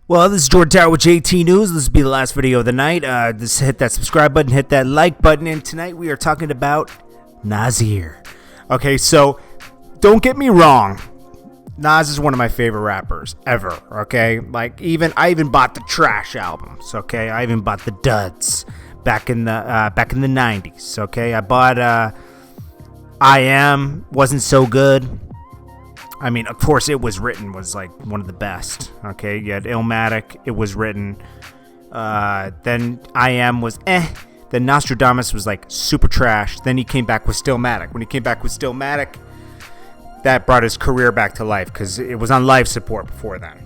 Well, this is JordanTower with JT News. This will be the last video of the night. Just hit that subscribe button, hit that like button, and tonight we are talking about Nasir. Okay, so don't get me wrong. Nas is one of my favorite rappers ever. Okay, like I even bought the trash albums. Okay, I even bought the duds back in the 90s. Okay, I bought I Am, wasn't so good. I mean, of course, It Was Written was like one of the best. Okay, you had Illmatic, It Was Written. Then I Am was Then Nostradamus was like super trash. Then he came back with Stillmatic. When he came back with Stillmatic, that brought his career back to life because it was on life support before then.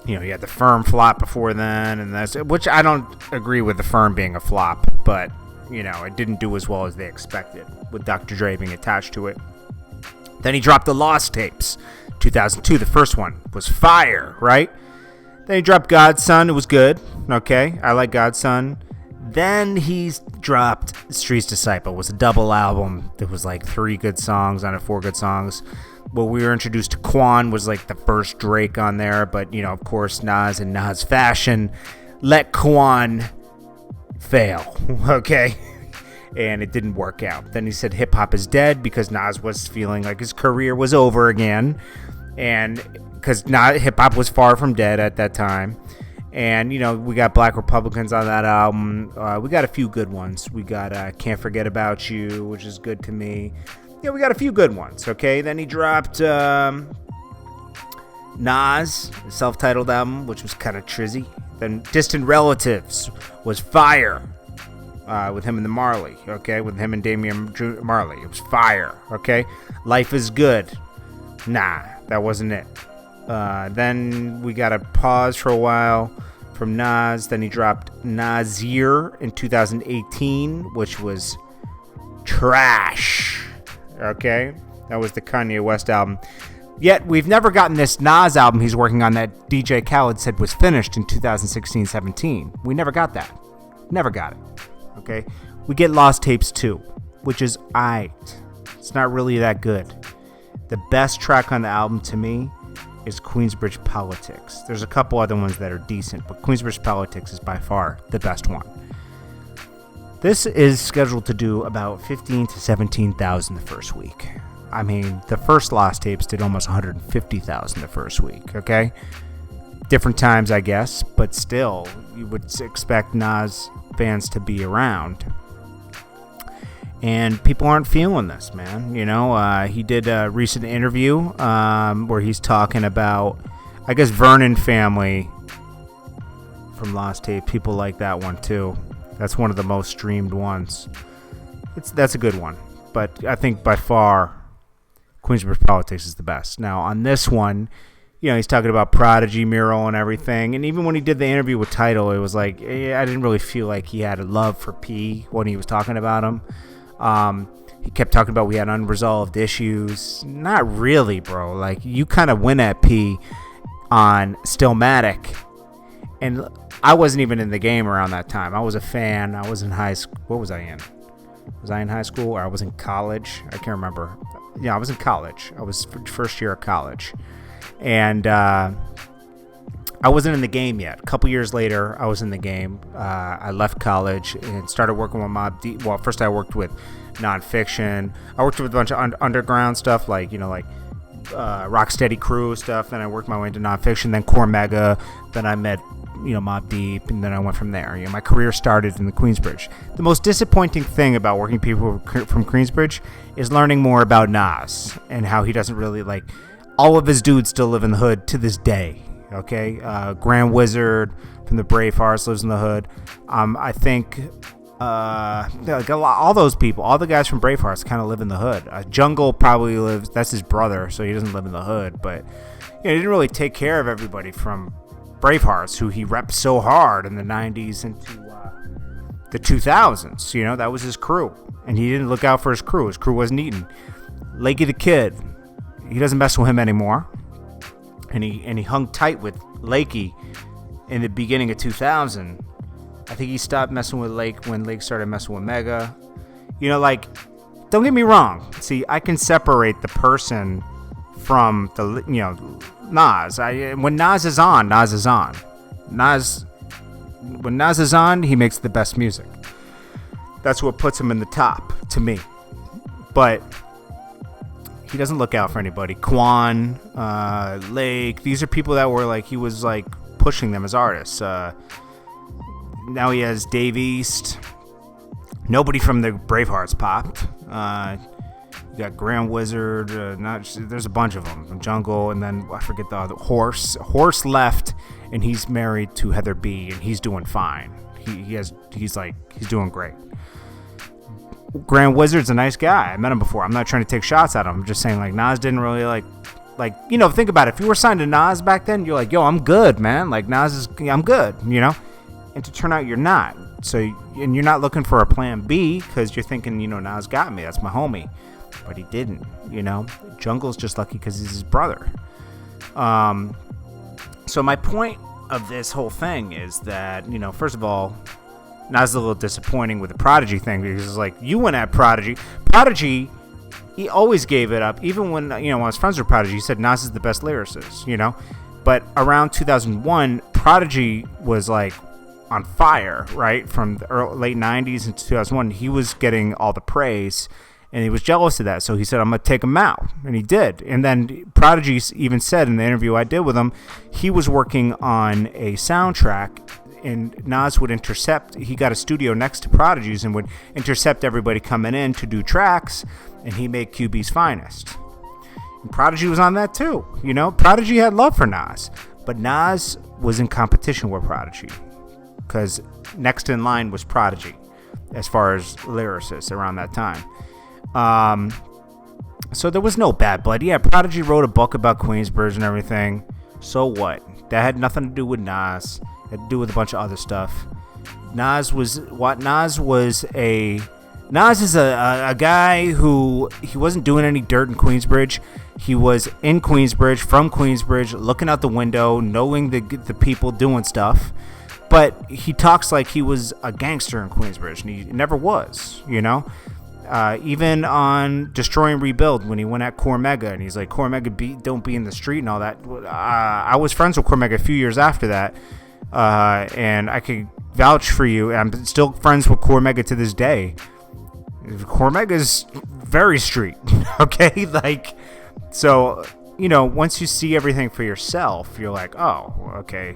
You know, he had the Firm flop before then, and which I don't agree with the Firm being a flop, but you know, it didn't do as well as they expected with Dr. Dre being attached to it. Then he dropped the Lost Tapes, 2002. The first one was fire, right? Then he dropped Godson. It was good. Okay, I like Godson. Then he's dropped Street's Disciple. It was a double album. There was like 3 good songs on it, 4 good songs. Well, we were introduced to Quan, was like the first Drake on there. But, you know, of course, Nas in Nas fashion let Quan fail, okay? And it didn't work out. Then he said hip hop is dead because Nas was feeling like his career was over again, and because hip hop was far from dead at that time. And you know, we got Black Republicans on that album. We got a few good ones. We got Can't Forget About You, which is good to me. Yeah, we got a few good ones. Okay, then he dropped Nas, a self-titled album, which was kind of trizzy. Then Distant Relatives was fire. With him and the Marley, okay? With him and Damian Marley. It was fire, okay? Life is Good. Nah, that wasn't it. Then we got a pause for a while from Nas. Then he dropped Nasir in 2018, which was trash, okay? That was the Kanye West album. Yet, we've never gotten this Nas album he's working on that DJ Khaled said was finished in 2016-17. We never got that. Never got it. Okay, we get Lost Tapes 2, which is aight. It's not really that good. The best track on the album to me is Queensbridge Politics. There's a couple other ones that are decent, but Queensbridge Politics is by far the best one. This is scheduled to do about 15 to 17,000 the first week. I mean, the first Lost Tapes did almost 150,000 the first week, okay? Different times, I guess, but still, you would expect Nas fans to be around. And people aren't feeling this, man. You know, he did a recent interview where he's talking about, I guess, Vernon Family from Lost Tape. People like that one, too. That's one of the most streamed ones. That's a good one. But I think by far, Queensbridge Politics is the best. Now, on this one, you know, he's talking about Prodigy mural and everything. And even when he did the interview with Tidal, it was like, I didn't really feel like he had a love for P when he was talking about him. He kept talking about we had unresolved issues. Not really, bro. Like, you kind of went at P on Stillmatic. And I wasn't even in the game around that time. I was a fan. I was in high school. What was I in? Was I in high school or I was in college? I can't remember. Yeah, I was in college. I was first year of college. And I wasn't in the game yet. A couple years later, I was in the game. I left college and started working with Mob Deep. Well, first I worked with nonfiction. I worked with a bunch of underground stuff, like, you know, like Rocksteady Crew stuff. Then I worked my way into nonfiction. Then Core Mega. Then I met, you know, Mob Deep, and then I went from there. You know, my career started in the Queensbridge. The most disappointing thing about working people from Queensbridge is learning more about Nas and how he doesn't really like. All of his dudes still live in the hood to this day, okay? Grand Wizard from the Bravehearts lives in the hood. I think all those people, all the guys from Bravehearts kind of live in the hood. Jungle probably lives, that's his brother, so he doesn't live in the hood. But you know, he didn't really take care of everybody from Bravehearts, who he repped so hard in the 90s into the 2000s. You know, that was his crew. And he didn't look out for his crew. His crew wasn't eating. Lakey the Kid. He doesn't mess with him anymore, and he hung tight with Lakey in the beginning of 2000. I think he stopped messing with Lake when Lake started messing with Mega. You know, like, don't get me wrong. See, I can separate the person from the, you know, Nas. When Nas is on, Nas is on. When Nas is on, he makes the best music. That's what puts him in the top, to me. But he doesn't look out for anybody. Quan, Lake, these are people that were like, he was like pushing them as artists. Now he has Dave East. Nobody from the Bravehearts popped. You got Grand Wizard. There's a bunch of them. Jungle, and then I forget the other. Horse. Horse left, and he's married to Heather B, and he's doing fine. He's doing great. Grand Wizard's a nice guy. I met him before. I'm not trying to take shots at him. I'm just saying, like, Nas didn't really like, think about it. If you were signed to Nas back then, you're like, yo, I'm good, man. Like, I'm good, And to turn out you're not. And you're not looking for a plan B because you're thinking, Nas got me. That's my homie. But he didn't, Jungle's just lucky because he's his brother. So my point of this whole thing is that, first of all, Nas is a little disappointing with the Prodigy thing because it's like, you went at Prodigy. Prodigy, he always gave it up. Even when, when I was friends with Prodigy, he said Nas is the best lyricist, But around 2001, Prodigy was like on fire, right? From the late 90s into 2001, he was getting all the praise. And he was jealous of that, so he said, I'm going to take him out. And he did. And then Prodigy even said in the interview I did with him, he was working on a soundtrack, and Nas would intercept. He got a studio next to Prodigy's and would intercept everybody coming in to do tracks, and he made QB's Finest. And Prodigy was on that too. Prodigy had love for Nas. But Nas was in competition with Prodigy because next in line was Prodigy as far as lyricists around that time. So there was no bad blood. Yeah, Prodigy wrote a book about Queensbridge and everything. So what? That had nothing to do with Nas. It had to do with a bunch of other stuff. Nas is a guy who, he wasn't doing any dirt in Queensbridge. He was in Queensbridge, from Queensbridge, looking out the window, knowing the people doing stuff. But he talks like he was a gangster in Queensbridge, and he never was, even on Destroy and Rebuild, when he went at Cormega, and he's like, Cormega, don't be in the street and all that. I was friends with Cormega a few years after that, and I could vouch for you. I'm still friends with Cormega to this day. Cormega's very street, okay? So, once you see everything for yourself, you're like, oh, okay,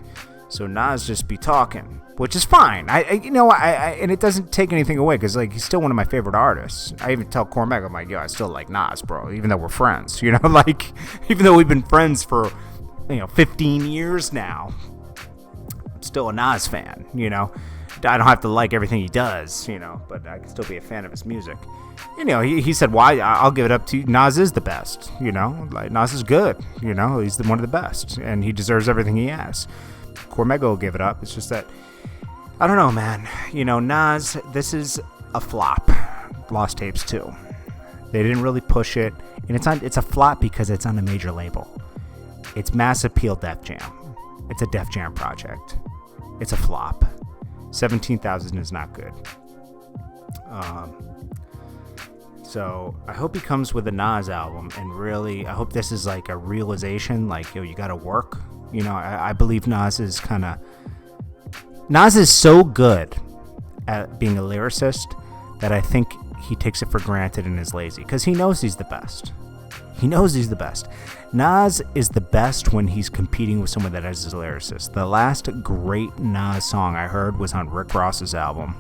so Nas just be talking. Which is fine. And it doesn't take anything away because, he's still one of my favorite artists. I even tell Cormac, I'm like, yo, I still like Nas, bro, even though we're friends, even though we've been friends for, 15 years now, I'm still a Nas fan, I don't have to like everything he does, but I can still be a fan of his music. He said, why? I'll give it up to you. Nas is the best, Nas is good, he's one of the best, and he deserves everything he has. Cormega will give it up. It's just that, I don't know, man. Nas, this is a flop. Lost Tapes 2. They didn't really push it, and it's a flop because it's on a major label. It's Mass Appeal Def Jam. It's a Def Jam project. It's a flop. 17,000 is not good. So I hope he comes with a Nas album, and really, I hope this is like a realization, like, yo, you gotta work. I believe Nas is so good at being a lyricist that I think he takes it for granted and is lazy because he knows he's the best. Nas is the best when he's competing with someone that is a lyricist. The last great Nas song I heard was on Rick Ross's album.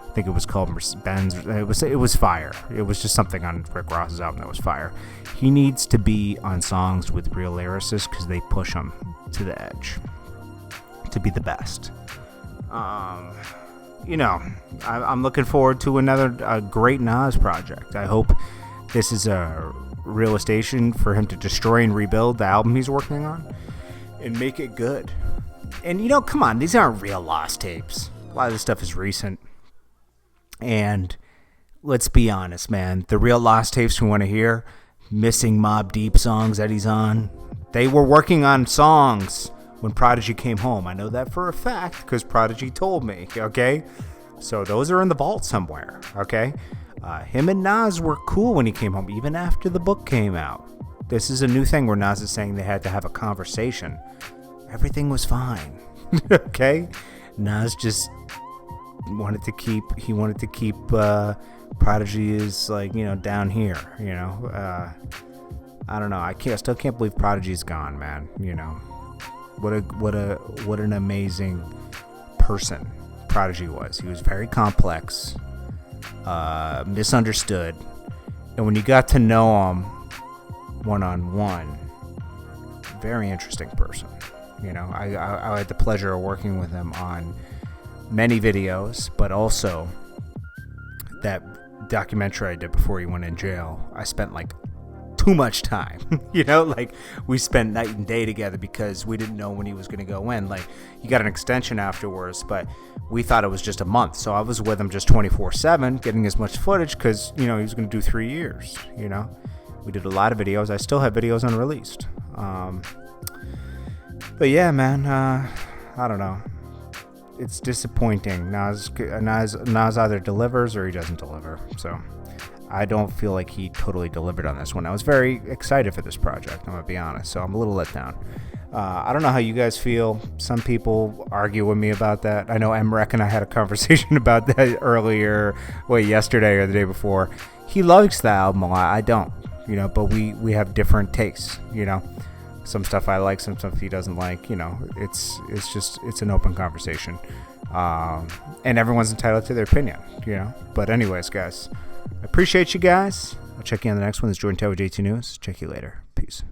I think it was called Benz. It was fire. It was just something on Rick Ross's album that was fire. He needs to be on songs with real lyricists because they push him to the edge to be the best. I'm looking forward to another great Nas project. I hope this is a realization for him to destroy and rebuild the album he's working on and make it good. And come on, these aren't real Lost Tapes. A lot of this stuff is recent. And let's be honest, man, the real Lost Tapes we want to hear, missing Mobb Deep songs that he's on, they were working on songs when Prodigy came home. I know that for a fact because Prodigy told me, okay? So those are in the vault somewhere, okay? Him and Nas were cool when he came home, even after the book came out. this is a new thing where Nas is saying they had to have a conversation. Everything was fine. Okay? Nas just wanted to keep Prodigy is like, down here, I don't know. I still can't believe Prodigy's gone, man. What an amazing person Prodigy was. He was very complex, misunderstood, and when you got to know him one-on-one, very interesting person. I had the pleasure of working with him on many videos, but also that documentary I did before he went in jail. I spent like too much time, like we spent night and day together because we didn't know when he was going to go in. Like, he got an extension afterwards, but we thought it was just a month. So I was with him just 24/7, getting as much footage because, he was going to do 3 years, We did a lot of videos. I still have videos unreleased. But yeah, man, I don't know. It's disappointing. Nas either delivers or he doesn't deliver. So I don't feel like he totally delivered on this one. I was very excited for this project, I'm going to be honest. So I'm a little let down. I don't know how you guys feel. Some people argue with me about that. I know Emrek and I had a conversation about that earlier, yesterday or the day before. He likes the album a lot. I don't, but we have different tastes, Some stuff I like, some stuff he doesn't like. It's an open conversation, and everyone's entitled to their opinion. But anyways, guys, I appreciate you guys. I'll check you on the next one. This is Jordan Tower, JT News. Check you later. Peace.